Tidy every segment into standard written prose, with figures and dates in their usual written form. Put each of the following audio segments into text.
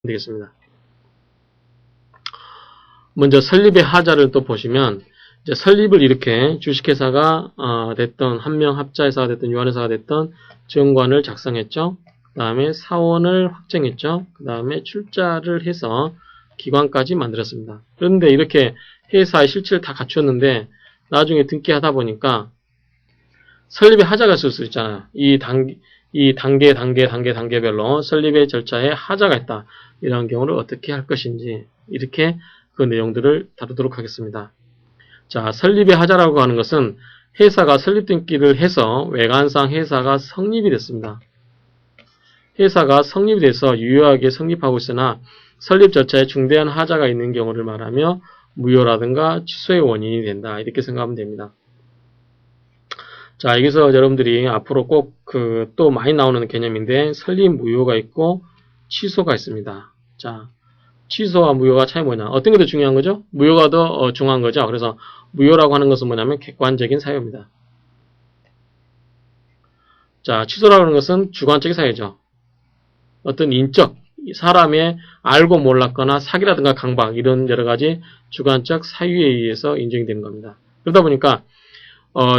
되겠습니다. 먼저 설립의 하자를 또 보시면 이제 설립을 이렇게 주식회사가 됐던 한명합자회사가 됐던 유한회사가 됐던 정관을 작성했죠. 그 다음에 사원을 확정했죠. 그 다음에 출자를 해서 기관까지 만들었습니다. 그런데 이렇게 회사의 실체를 다 갖추었는데 나중에 등기하다 보니까 설립의 하자가 있을 수 있잖아요. 이 단계별로 설립의 절차에 하자가 있다. 이런 경우를 어떻게 할 것인지 이렇게 그 내용들을 다루도록 하겠습니다. 자, 설립의 하자라고 하는 것은 회사가 설립 등기를 해서 외관상 회사가 성립이 됐습니다. 회사가 성립이 돼서 유효하게 성립하고 있으나 설립 절차에 중대한 하자가 있는 경우를 말하며 무효라든가 취소의 원인이 된다. 이렇게 생각하면 됩니다. 자, 여기서 여러분들이 앞으로 꼭 또 많이 나오는 개념인데 설립 무효가 있고 취소가 있습니다. 자, 취소와 무효가 차이 뭐냐? 어떤 게 더 중요한 거죠? 무효가 더 중요한 거죠. 그래서 무효라고 하는 것은 뭐냐면 객관적인 사유입니다. 자, 취소라고 하는 것은 주관적인 사유죠. 어떤 인적, 사람의 알고 몰랐거나 사기라든가 강박 이런 여러 가지 주관적 사유에 의해서 인정이 되는 겁니다. 그러다 보니까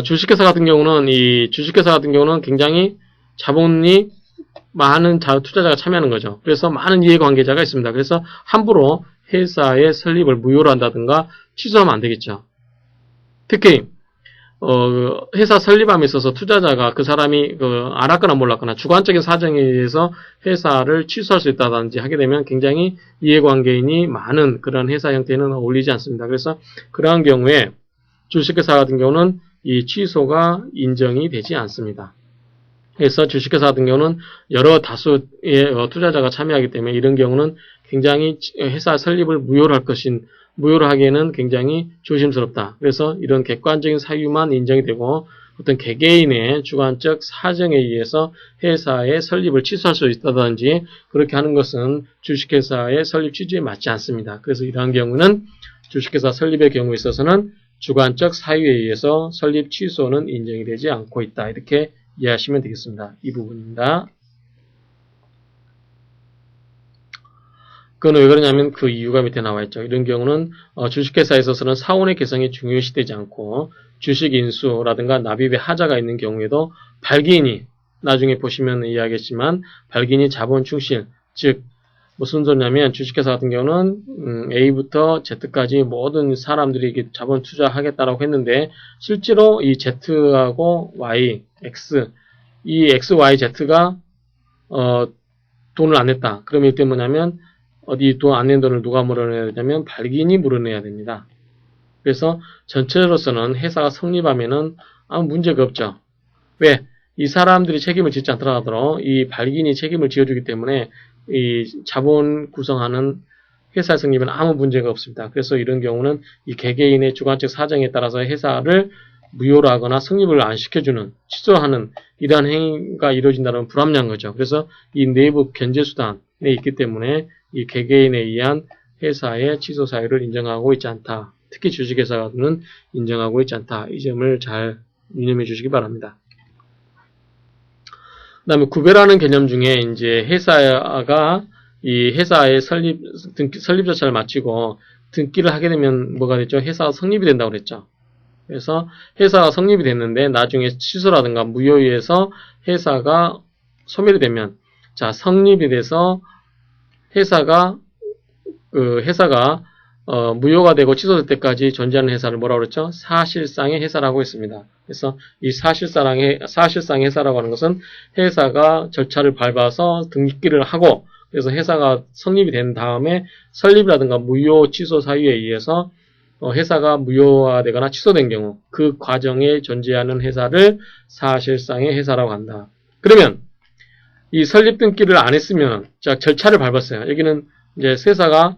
주식회사 같은 경우는 굉장히 자본이 많은 투자자가 참여하는 거죠. 그래서 많은 이해관계자가 있습니다. 그래서 함부로 회사의 설립을 무효로 한다든가 취소하면 안 되겠죠. 특히 회사 설립함에 있어서 투자자가 그 사람이 알았거나 몰랐거나 주관적인 사정에 의해서 회사를 취소할 수 있다든지 하게 되면 굉장히 이해관계인이 많은 그런 회사 형태는 어울리지 않습니다. 그래서 그러한 경우에 주식회사 같은 경우는 이 취소가 인정이 되지 않습니다. 그래서 주식회사 같은 경우는 여러 다수의 투자자가 참여하기 때문에 이런 경우는 굉장히 회사 설립을 무효로 하기에는 굉장히 조심스럽다. 그래서 이런 객관적인 사유만 인정이 되고 어떤 개개인의 주관적 사정에 의해서 회사의 설립을 취소할 수 있다든지 그렇게 하는 것은 주식회사의 설립 취지에 맞지 않습니다. 그래서 이러한 경우는 주식회사 설립의 경우에 있어서는 주관적 사유에 의해서 설립 취소는 인정이 되지 않고 있다. 이렇게 이해하시면 되겠습니다. 이 부분입니다. 그건 왜 그러냐면 그 이유가 밑에 나와 있죠. 이런 경우는 주식회사에 있어서는 사원의 개성이 중요시되지 않고 주식 인수라든가 납입의 하자가 있는 경우에도 발기인이 나중에 보시면 이해하겠지만 발기인이 자본 충실, 즉 무슨 소리냐면 주식회사 같은 경우는 A부터 Z까지 모든 사람들이 자본 투자하겠다라고 했는데 실제로 이 Z하고 Y, X, 이 X, Y, Z가 돈을 안 냈다. 그러면 이때 뭐냐면 어디 돈 안 낸 돈을 누가 물어내야 되냐면 발기인이 물어내야 됩니다. 그래서 전체로서는 회사가 성립하면은 아무 문제가 없죠. 왜? 이 사람들이 책임을 짓지 않더라도 이 발기인이 책임을 지어주기 때문에 이 자본 구성하는 회사 성립은 아무 문제가 없습니다. 그래서 이런 경우는 이 개개인의 주관적 사정에 따라서 회사를 무효로 하거나 성립을 안 시켜주는, 취소하는 이러한 행위가 이루어진다는 불합리한 거죠. 그래서 이 내부 견제수단에 있기 때문에 이 개개인에 의한 회사의 취소 사유를 인정하고 있지 않다. 특히 주식회사는 인정하고 있지 않다. 이 점을 잘 유념해 주시기 바랍니다. 그 다음에 구별하는 개념 중에 이제 회사가 이 회사의 설립 절차를 마치고 등기를 하게 되면 뭐가 됐죠? 회사가 성립이 된다고 그랬죠. 그래서 회사가 성립이 됐는데 나중에 취소라든가 무효에 의해서 회사가 소멸이 되면 자, 성립이 돼서 회사가 무효가 되고 취소될 때까지 존재하는 회사를 뭐라고 그랬죠? 사실상의 회사라고 했습니다. 그래서 이 사실상의 회사라고 하는 것은 회사가 절차를 밟아서 등기를 하고 그래서 회사가 성립이 된 다음에 설립이라든가 무효 취소 사유에 의해서 회사가 무효화되거나 취소된 경우 그 과정에 존재하는 회사를 사실상의 회사라고 한다. 그러면 이 설립 등기를 안 했으면 자 절차를 밟았어요. 여기는 이제 회사가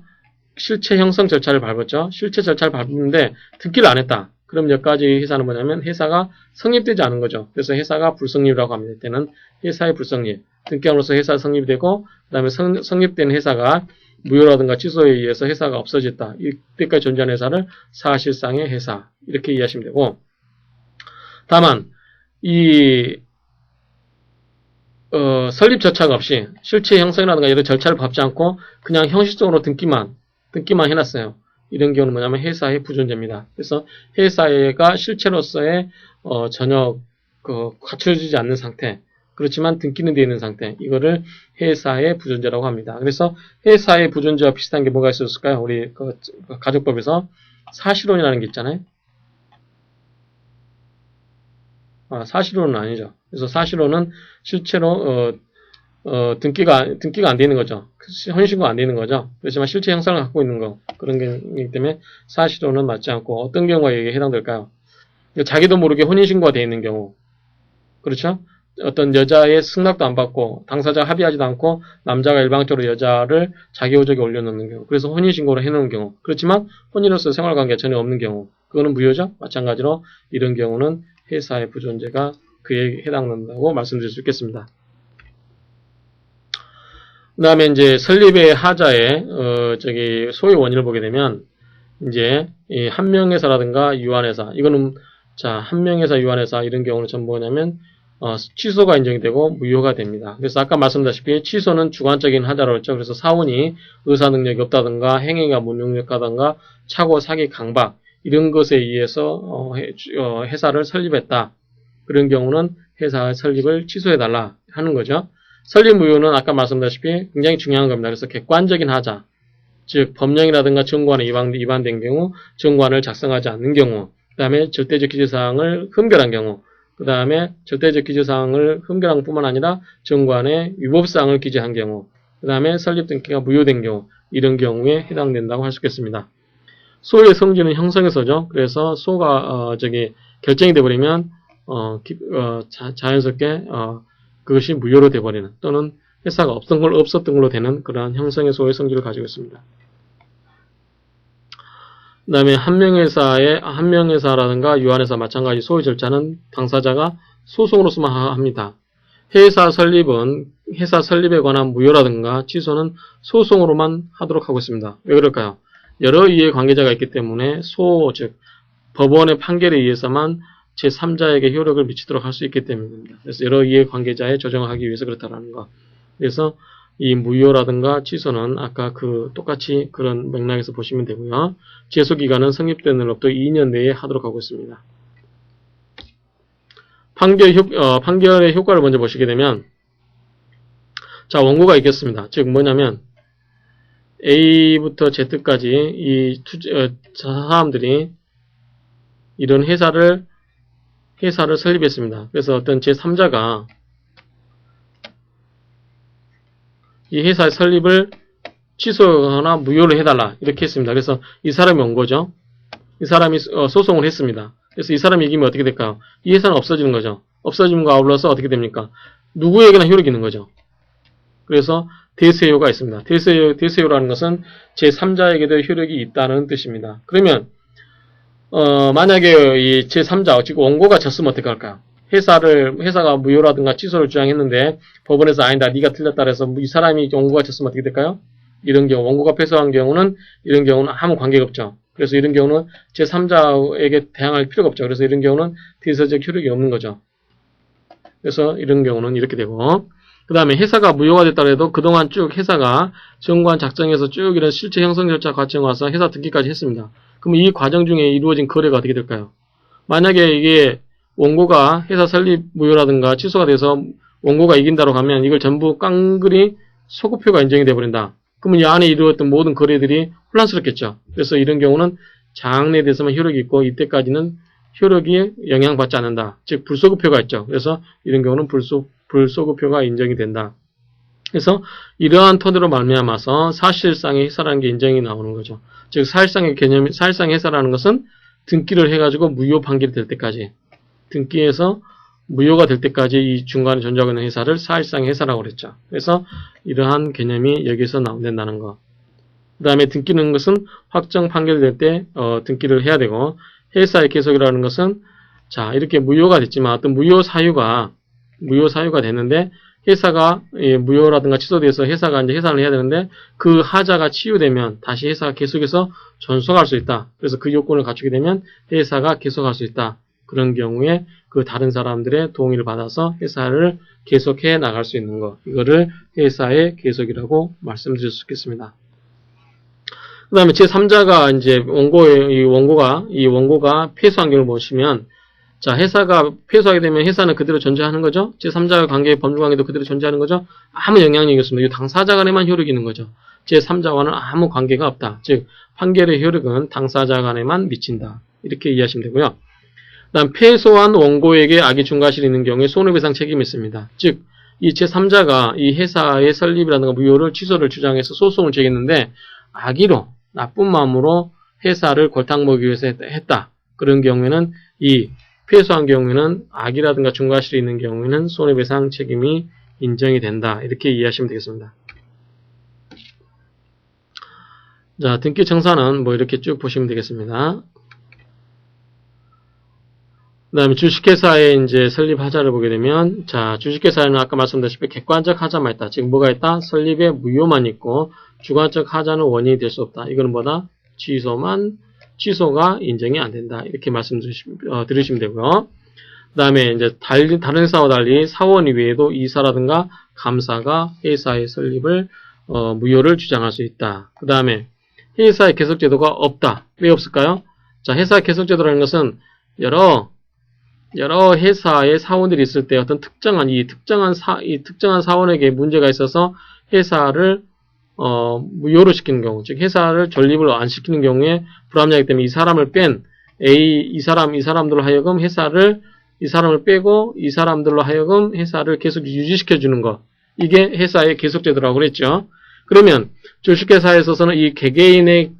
실체 형성 절차를 밟았죠. 실체 절차를 밟았는데 등기를 안 했다. 그럼 여기까지 회사는 뭐냐면 회사가 성립되지 않은 거죠. 그래서 회사가 불성립이라고 합니다. 이때는 회사의 불성립. 등기함으로써 회사 성립이 되고 그 다음에 성립된 회사가 무효라든가 취소에 의해서 회사가 없어졌다. 이때까지 존재하는 회사를 사실상의 회사 이렇게 이해하시면 되고 다만 이 설립 절차가 없이 실체 형성이라든가 이런 절차를 밟지 않고 그냥 형식적으로 등기만 해놨어요. 이런 경우는 뭐냐면 회사의 부존재입니다. 그래서 회사가 실체로서의 전혀 갖춰지지 않는 상태, 그렇지만 등기는 되어 있는 상태, 이거를 회사의 부존재라고 합니다. 그래서 회사의 부존재와 비슷한 게 뭐가 있었을까요? 우리 가족법에서 사실혼이라는 게 있잖아요. 사실혼은 아니죠. 그래서 사실혼은 실제로 등기가 안 되는 거죠. 혼인신고가 안 되는 거죠. 그렇지만 실체 형상을 갖고 있는 거, 그런 게이기 때문에 사실혼은 맞지 않고, 어떤 경우가 이게 해당될까요? 자기도 모르게 혼인신고가 되어 있는 경우, 그렇죠? 어떤 여자의 승낙도 안 받고 당사자가 합의하지도 않고 남자가 일방적으로 여자를 자기 호적에 올려놓는 경우, 그래서 혼인신고를 해놓은 경우, 그렇지만 혼인으로서 생활관계가 전혀 없는 경우, 그거는 무효죠. 마찬가지로 이런 경우는 회사의 부존재가 그에 해당된다고 말씀드릴 수 있겠습니다. 그 다음에 이제 설립의 하자의 소의 원인을 보게 되면 이제 이 한명회사라든가 유한회사, 이거는 자 한명회사, 유한회사 이런 경우는 전부 뭐냐면 취소가 인정이 되고 무효가 됩니다. 그래서 아까 말씀드렸다시피 취소는 주관적인 하자라고 했죠. 그래서 사원이 의사 능력이 없다든가 행위가 무능력하다든가 착오, 사기, 강박 이런 것에 의해서 회사를 설립했다. 그런 경우는 회사 설립을 취소해달라 하는 거죠. 설립 무효는 아까 말씀드렸다시피 굉장히 중요한 겁니다. 그래서 객관적인 하자, 즉 법령이라든가 정관에 위반된 경우, 정관을 작성하지 않는 경우, 그 다음에 절대적 기재사항을 흠결한 경우, 그 다음에 절대적 기재사항을 흠결한 뿐만 아니라 정관에 위법사항을 기재한 경우, 그 다음에 설립 등기가 무효된 경우, 이런 경우에 해당된다고 할 수 있겠습니다. 소의 성질은 형성에서죠. 그래서 소가 결정이 돼버리면 자연스럽게 그것이 무효로 돼버리는, 또는 회사가 없었던 걸로 되는 그러한 형성의 소의 성질을 가지고 있습니다. 그 다음에 한명회사라든가 유한회사 마찬가지 소의 절차는 당사자가 소송으로서만 합니다. 회사 설립에 관한 무효라든가 취소는 소송으로만 하도록 하고 있습니다. 왜 그럴까요? 여러 이해 관계자가 있기 때문에 즉 법원의 판결에 의해서만 제3자에게 효력을 미치도록 할 수 있기 때문입니다. 그래서 여러 이해 관계자의 조정을 하기 위해서 그렇다라는 거. 그래서 이 무효라든가 취소는 아까 똑같이 그런 맥락에서 보시면 되고요. 제소기간은 성립되는 날로부터 2년 내에 하도록 하고 있습니다. 판결의 효과를 먼저 보시게 되면, 자, 원고가 있겠습니다. 즉 뭐냐면 A부터 Z까지 이 사람들이 이런 회사를 설립했습니다. 그래서 어떤 제3자가 이 회사의 설립을 취소하거나 무효를 해달라 이렇게 했습니다. 그래서 이 사람이 온 거죠. 이 사람이 소송을 했습니다. 그래서 이 사람이 이기면 어떻게 될까요? 이 회사는 없어지는 거죠. 없어짐과 아울러서 어떻게 됩니까? 누구에게나 효력이 있는 거죠. 그래서 대세효가 있습니다. 대세효라는 것은 제3자에게도 효력이 있다는 뜻입니다. 그러면 만약에 이 제3자, 즉 원고가 졌으면 어떻게 할까요? 회사가 무효라든가 취소를 주장했는데 법원에서 아니다, 네가 틀렸다 그래서 이 사람이 원고가 졌으면 어떻게 될까요? 이런 경우, 원고가 패소한 경우는 이런 경우는 아무 관계가 없죠. 그래서 이런 경우는 제3자에게 대항할 필요가 없죠. 그래서 이런 경우는 대세적 효력이 없는 거죠. 그래서 이런 경우는 이렇게 되고, 그 다음에 회사가 무효가 됐다 해도 그동안 쭉 회사가 정관 작성해서 쭉 이런 실체 형성 절차 과정 와서 회사 등기까지 했습니다. 그럼 이 과정 중에 이루어진 거래가 어떻게 될까요? 만약에 이게 원고가 회사 설립 무효라든가 취소가 돼서 원고가 이긴다고 하면 이걸 전부 깡그리 소급표가 인정이 돼버린다. 그러면 이 안에 이루어졌던 모든 거래들이 혼란스럽겠죠. 그래서 이런 경우는 장래에 대해서만 효력이 있고 이때까지는 효력이 영향받지 않는다. 즉 불소급표가 있죠. 그래서 이런 경우는 불소급표가 인정이 된다. 그래서 이러한 토대로 말미암아서 사실상의 회사라는 게 인정이 나오는 거죠. 즉 사실상의 회사라는 것은 등기를 해가지고 무효 판결이 될 때까지, 등기해서 무효가 될 때까지 이 중간에 존재하고 있는 회사를 사실상의 회사라고 그랬죠. 그래서 이러한 개념이 여기서 나온다는 거. 그 다음에 등기는 것은 확정 판결될 때 등기를 해야 되고, 회사의 계속이라는 것은 자 이렇게 무효가 됐지만 어떤 무효 사유가 됐는데 회사가 무효라든가 취소돼서 회사가 이제 해산을 해야 되는데 그 하자가 치유되면 다시 회사가 계속해서 존속할 수 있다. 그래서 그 요건을 갖추게 되면 회사가 계속할 수 있다. 그런 경우에 그 다른 사람들의 동의를 받아서 회사를 계속해 나갈 수 있는 것. 이거를 회사의 계속이라고 말씀드릴 수 있겠습니다. 그 다음에 제3자가 이제 원고가 폐쇄한 경우를 보시면, 자, 회사가 폐쇄하게 되면 회사는 그대로 존재하는 거죠. 제3자의 관계, 법률관계도 그대로 존재하는 거죠. 아무 영향력이 없습니다. 이 당사자 간에만 효력이 있는 거죠. 제3자와는 아무 관계가 없다. 즉, 판결의 효력은 당사자 간에만 미친다. 이렇게 이해하시면 되고요. 그 다음, 패소한 원고에게 악의 중과실이 있는 경우에 손해배상 책임이 있습니다. 즉, 이 제3자가 이 회사의 설립이라든가 무효를 취소를 주장해서 소송을 제기했는데, 악의로, 나쁜 마음으로 회사를 골탕 먹이기 위해서 했다. 그런 경우에는 이 패소한 경우에는 악의라든가 중과실이 있는 경우에는 손해배상 책임이 인정이 된다. 이렇게 이해하시면 되겠습니다. 자, 등기 청사는 뭐 이렇게 쭉 보시면 되겠습니다. 그 다음에 주식회사의 이제 설립 하자를 보게 되면, 자, 주식회사에는 아까 말씀드렸다시피 객관적 하자만 있다. 즉, 뭐가 있다? 설립의 무효만 있고, 주관적 하자는 원인이 될 수 없다. 이거는 뭐다? 취소가 인정이 안 된다. 이렇게 들으시면 되고요. 그 다음에 이제 다른 회사와 달리 사원 이외에도 이사라든가 감사가 회사의 설립을, 무효를 주장할 수 있다. 그 다음에 회사의 계속제도가 없다. 왜 없을까요? 자, 회사의 계속제도라는 것은 여러 회사의 사원들이 있을 때 어떤 특정한 사원에게 문제가 있어서 회사를 무효로 시키는 경우, 즉 회사를 존립을 안 시키는 경우에 불합리하기 때문에 이 사람을 뺀 이 사람들로 하여금 이 사람을 빼고 이 사람들로 하여금 회사를 계속 유지시켜 주는 것. 이게 회사의 계속제도라고 그랬죠. 그러면 주식회사에 있어서는 이 개개인의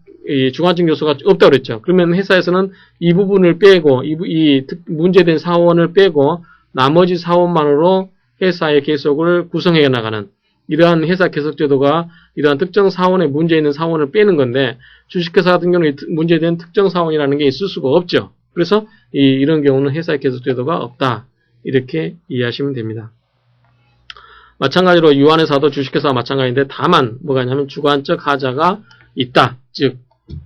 주관적 요소가 없다고 그랬죠. 그러면 회사에서는 이 부분을 빼고 이 문제된 사원을 빼고 나머지 사원만으로 회사의 계속을 구성해 나가는 이러한 회사 계속제도가 이러한 특정 사원에 문제 있는 사원을 빼는 건데, 주식회사 같은 경우는 문제된 특정 사원이라는 게 있을 수가 없죠. 그래서 이런 경우는 회사의 계속제도가 없다. 이렇게 이해하시면 됩니다. 마찬가지로 유한회사도 주식회사와 마찬가지인데, 다만 뭐가 있냐면 주관적 하자가 있다. 즉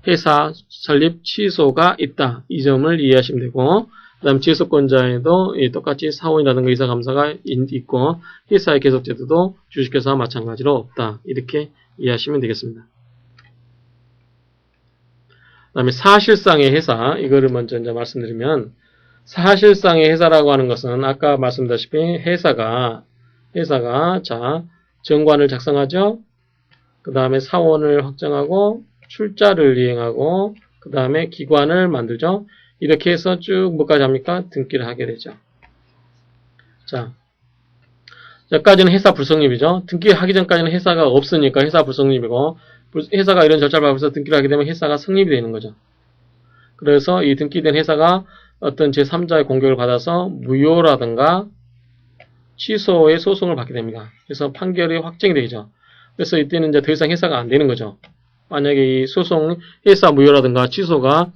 회사 설립 취소가 있다. 이 점을 이해하시면 되고, 그 다음 지속권자에도 똑같이 사원이라든가 이사감사가 있고, 회사의 계속제도도 주식회사와 마찬가지로 없다. 이렇게 이해하시면 되겠습니다. 그 다음에 사실상의 회사, 이거를 먼저 이제 말씀드리면, 사실상의 회사라고 하는 것은 아까 말씀드렸다시피 회사가 자, 정관을 작성하죠. 그 다음에 사원을 확정하고 출자를 이행하고 그 다음에 기관을 만들죠. 이렇게 해서 쭉 뭐까지 합니까? 등기를 하게 되죠. 자, 여기까지는 회사 불성립이죠. 등기하기 전까지는 회사가 없으니까 회사 불성립이고, 회사가 이런 절차를 밟아서 등기를 하게 되면 회사가 성립이 되는 거죠. 그래서 이 등기된 회사가 어떤 제3자의 공격을 받아서 무효라든가 취소의 소송을 받게 됩니다. 그래서 판결이 확정이 되죠. 그래서 이때는 이제 더 이상 회사가 안 되는 거죠. 만약에 이 소송, 회사 무효라든가 취소가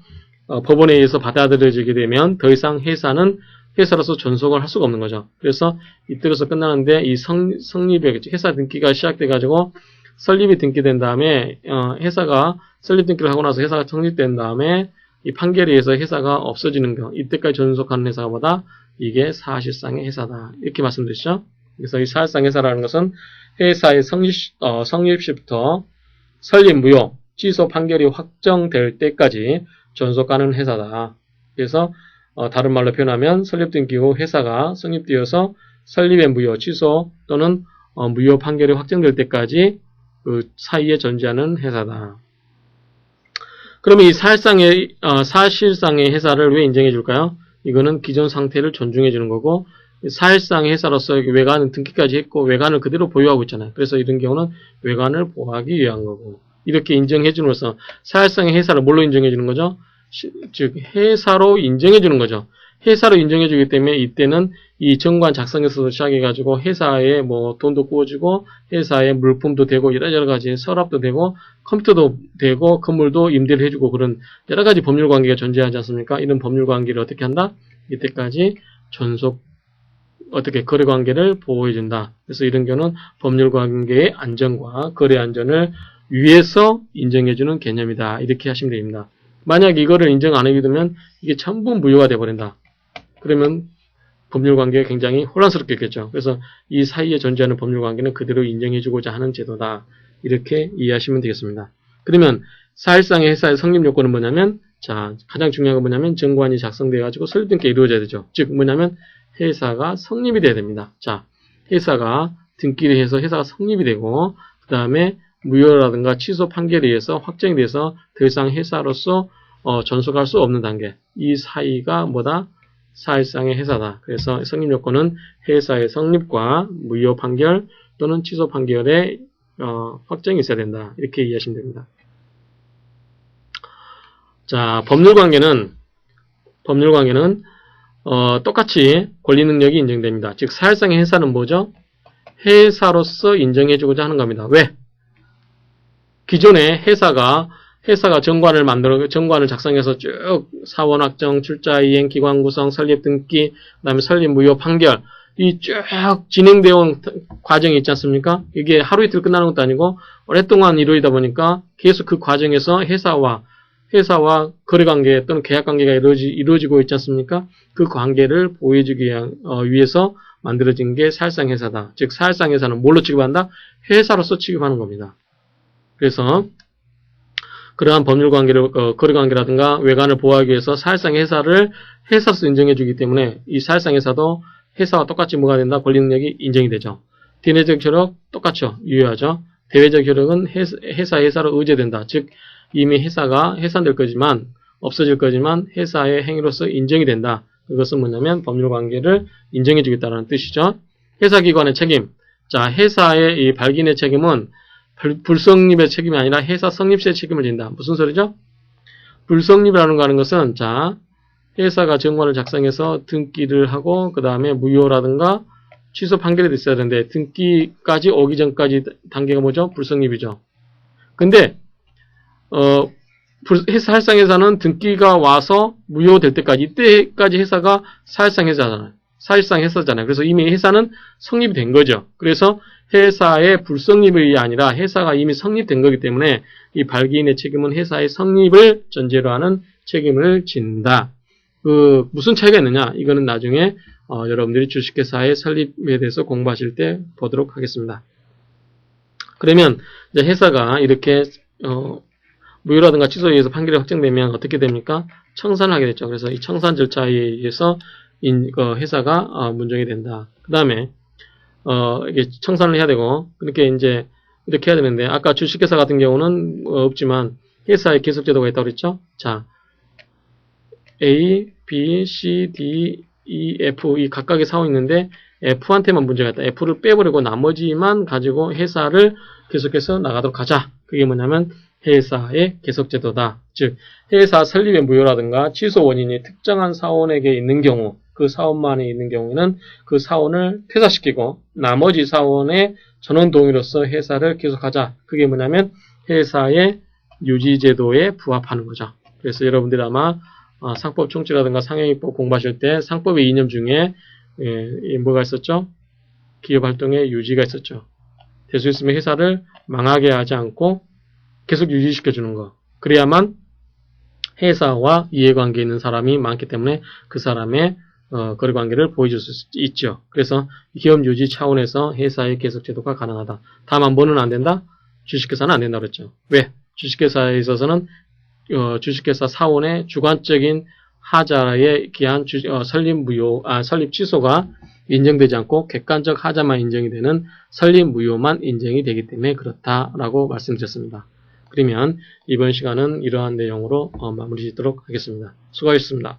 법원에 의해서 받아들여지게 되면 더 이상 회사는 회사로서 존속을 할 수가 없는 거죠. 그래서 이때로서 끝나는데 이 성립의 회사 등기가 시작돼가지고 설립이 등기된 다음에 회사가 설립 등기를 하고 나서 회사가 성립된 다음에 이 판결에 의해서 회사가 없어지는 경우, 이때까지 존속하는 회사가 뭐다? 이게 사실상의 회사다. 이렇게 말씀드렸죠. 그래서 이 사실상의 회사라는 것은 회사의 성립 시부터 설립 무효, 취소 판결이 확정될 때까지 존속하는 회사다. 그래서 다른 말로 표현하면 설립 등기 후 회사가 성립되어서 설립의 무효, 취소 또는 무효 판결이 확정될 때까지 그 사이에 존재하는 회사다. 그러면 이 사실상의 회사를 왜 인정해 줄까요? 이거는 기존 상태를 존중해 주는 거고, 사실상의 회사로서 외관은 등기까지 했고 외관을 그대로 보유하고 있잖아요. 그래서 이런 경우는 외관을 보호하기 위한 거고, 이렇게 인정해 줌으로써 사실상의 회사를 뭘로 인정해 주는 거죠? 즉 회사로 인정해 주는 거죠. 회사로 인정해 주기 때문에 이때는 이 정관 작성에서 시작해 가지고 회사에 뭐 돈도 구워주고 회사에 물품도 되고 여러 가지 서랍도 되고 컴퓨터도 되고 건물도 임대를 해주고 그런 여러 가지 법률 관계가 존재하지 않습니까? 이런 법률 관계를 어떻게 한다? 이때까지 어떻게 거래 관계를 보호해 준다. 그래서 이런 경우는 법률 관계의 안전과 거래 안전을 위해서 인정해 주는 개념이다. 이렇게 하시면 됩니다. 만약 이거를 인정 안 해주면 이게 전부 무효가 돼버린다. 그러면 법률관계가 굉장히 혼란스럽겠죠. 그래서 이 사이에 존재하는 법률관계는 그대로 인정해주고자 하는 제도다. 이렇게 이해하시면 되겠습니다. 그러면 사실상의 회사의 성립 요건은 뭐냐면, 자, 가장 중요한 건 뭐냐면 정관이 작성돼가지고 설립 등기가 이루어져야 되죠. 즉 뭐냐면 회사가 성립이 돼야 됩니다. 자, 회사가 등기를 해서 회사가 성립이 되고, 그 다음에 무효라든가 취소 판결에 의해서 확정이 돼서 더 이상 회사로서 전속할 수 없는 단계. 이 사이가 뭐다? 사실상의 회사다. 그래서 성립 요건은 회사의 성립과 무효 판결 또는 취소 판결의 확정이 있어야 된다. 이렇게 이해하시면 됩니다. 자, 법률관계는 똑같이 권리 능력이 인정됩니다. 즉 사실상의 회사는 뭐죠? 회사로서 인정해주고자 하는 겁니다. 왜? 기존에 회사가 정관을 작성해서 쭉 사원 확정, 출자 이행, 기관 구성, 설립 등기, 그다음에 설립 무효 판결 이 쭉 진행되어 온 과정이 있지 않습니까? 이게 하루 이틀 끝나는 것도 아니고 오랫동안 이루어지다 보니까 계속 그 과정에서 회사와 거래관계 또는 계약관계가 이루어지고 있지 않습니까? 그 관계를 보여주기 위해서 만들어진 게 사실상 회사다. 즉 사실상 회사는 뭘로 취급한다? 회사로서 취급하는 겁니다. 그래서 그러한 법률관계를 거래관계라든가 외관을 보호하기 위해서 사실상 회사를 회사로서 인정해주기 때문에 이 사실상 회사도 회사와 똑같이 뭐가 된다? 권리 능력이 인정이 되죠. 대내적 효력 똑같죠. 유효하죠. 대외적 효력은 회사로 의제된다. 즉 이미 회사가 해산될 거지만 없어질 거지만 회사의 행위로서 인정이 된다. 그것은 뭐냐면 법률관계를 인정해 주겠다는 뜻이죠. 회사기관의 책임. 자, 회사의 이 발기인의 책임은 불성립의 책임이 아니라 회사 성립 시의 책임을 진다. 무슨 소리죠? 불성립이라는 거 하는 것은 자, 회사가 정관을 작성해서 등기를 하고 그 다음에 무효라든가 취소 판결이 있어야 되는데 등기까지 오기 전까지 단계가 뭐죠? 불성립이죠. 근데 사실상 회사는 등기가 와서 무효될 때까지 이때까지 회사가 사실상 회사잖아요. 그래서 이미 회사는 성립이 된 거죠. 그래서 회사의 불성립이 아니라 회사가 이미 성립된 거기 때문에 이 발기인의 책임은 회사의 성립을 전제로 하는 책임을 진다. 무슨 차이가 있느냐? 이거는 나중에 여러분들이 주식회사의 설립에 대해서 공부하실 때 보도록 하겠습니다. 그러면 이제 회사가 이렇게 무효라든가 취소에 의해서 판결이 확정되면 어떻게 됩니까? 청산을 하게 됐죠. 그래서 이 청산 절차에 의해서 회사가 문정이 된다. 그 다음에 이게 청산을 해야 되고 그렇게 이제 이렇게 해야 되는데 아까 주식회사 같은 경우는 없지만 회사의 계속제도가 있다고 그랬죠. 자, A, B, C, D, E, F 이 각각의 사원이 있는데 F한테만 문제가 있다. F를 빼버리고 나머지만 가지고 회사를 계속해서 나가도록 하자. 그게 뭐냐면 회사의 계속제도다. 즉 회사 설립의 무효라든가 취소 원인이 특정한 사원에게 있는 경우 그 사원만에 있는 경우에는 그 사원을 퇴사시키고 나머지 사원의 전원 동의로서 회사를 계속하자. 그게 뭐냐면 회사의 유지제도에 부합하는 거죠. 그래서 여러분들이 아마 상법 총칙이라든가 상행위법 공부하실 때 상법의 이념 중에 뭐가 있었죠? 기업활동의 유지가 있었죠. 될 수 있으면 회사를 망하게 하지 않고 계속 유지시켜주는 거. 그래야만 회사와 이해관계에 있는 사람이 많기 때문에 그 사람의 거래관계를 보여줄 수 있죠. 그래서 기업 유지 차원에서 회사의 계속제도가 가능하다. 다만 뭐는 안 된다? 주식회사는 안 된다고 그랬죠. 왜? 주식회사에 있어서는 주식회사 사원의 주관적인 하자에 기한 설립 취소가 인정되지 않고 객관적 하자만 인정이 되는 설립 무효만 인정이 되기 때문에 그렇다라고 말씀드렸습니다. 그러면 이번 시간은 이러한 내용으로 마무리 짓도록 하겠습니다. 수고하셨습니다.